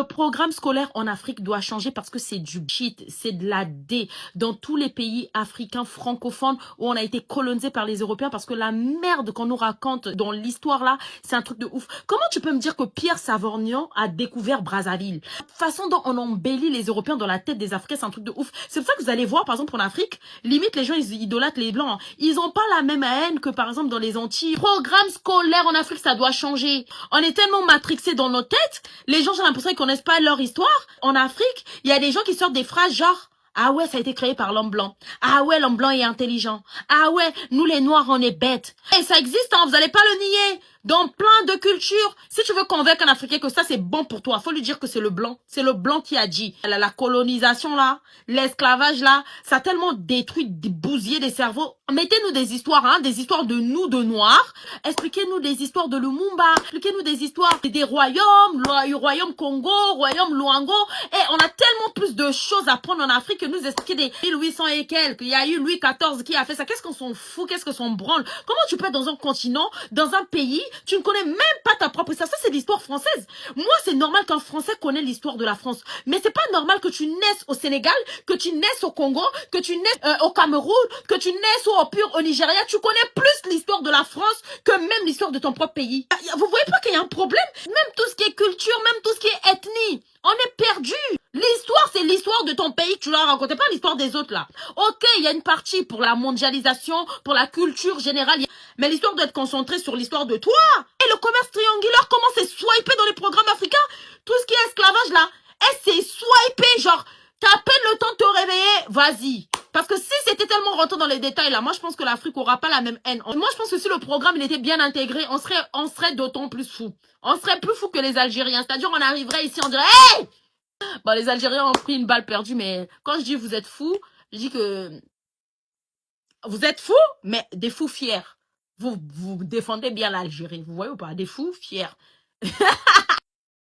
Le programme scolaire en Afrique doit changer parce que c'est du shit, c'est de la D. Dans tous les pays africains francophones où on a été colonisé par les Européens, parce que la merde qu'on nous raconte dans l'histoire là, c'est un truc de ouf. Comment tu peux me dire que Pierre Savorgnan a découvert Brazzaville? La façon dont on embellit les Européens dans la tête des Africains, c'est un truc de ouf. C'est pour ça que vous allez voir, par exemple, en Afrique, limite les gens, ils idolâtrent les Blancs. Ils ont pas la même haine que, par exemple, dans les Antilles. Programme scolaire en Afrique, ça doit changer. On est tellement matrixés dans nos têtes, les gens, j'ai l'impression qu'ils connaissent pas leur histoire. En Afrique, il y a des gens qui sortent des phrases genre ah ouais, ça a été créé par l'homme blanc. Ah ouais, l'homme blanc est intelligent. Ah ouais, nous les noirs, on est bêtes. Et ça existe, hein, vous allez pas le nier. Dans plein de cultures, si tu veux convaincre un Africain que ça c'est bon pour toi, faut lui dire que c'est le blanc. C'est le blanc qui a dit. La colonisation là, l'esclavage là, ça a tellement détruit, bousillé des cerveaux. Mettez-nous des histoires, hein, des histoires de nous, de noirs. Expliquez-nous des histoires de Lumumba. Expliquez-nous des histoires des royaumes, royaume Congo, royaume Luango. Et on a tellement plus de choses à prendre en Afrique que nous expliquer des 1800 et quelques. Il y a eu Louis XIV qui a fait ça. Qu'est-ce qu'on s'en fout? Qu'est-ce que s'en branle? Comment tu peux être dans un continent, dans un pays, tu ne connais même pas ta propre histoire? Ça, c'est l'histoire française. Moi, c'est normal qu'un Français connaisse l'histoire de la France. Mais c'est pas normal que tu naisses au Sénégal, que tu naisses au Congo, que tu naisses au Cameroun, que tu naisses au Nigeria. Tu connais plus l'histoire de la France que même l'histoire de ton propre pays. Vous voyez pas qu'il y a un problème? Même tout ce qui est culture, même tout ce qui est ethnie, on est perdu. L'histoire, c'est l'histoire de ton pays que tu leur racontes, pas l'histoire des autres là. Ok, il y a une partie pour la mondialisation, pour la culture générale, mais l'histoire doit être concentrée sur l'histoire de toi. Et le commerce triangulaire, comment c'est swipé dans les programmes africains? Tout ce qui est esclavage là, et c'est swipé, genre, t'as à peine le temps de te réveiller, vas-y. Parce que si c'était tellement rentré dans les détails là, moi je pense que l'Afrique aura pas la même haine. Moi je pense que si le programme il était bien intégré, on serait d'autant plus fou. On serait plus fou que les Algériens. C'est-à-dire on arriverait ici, on dirait hey! Bon, les Algériens ont pris une balle perdue, mais quand je dis vous êtes fous, je dis que vous êtes fous, mais des fous fiers. Vous défendez bien l'Algérie, vous voyez ou pas? Des fous fiers.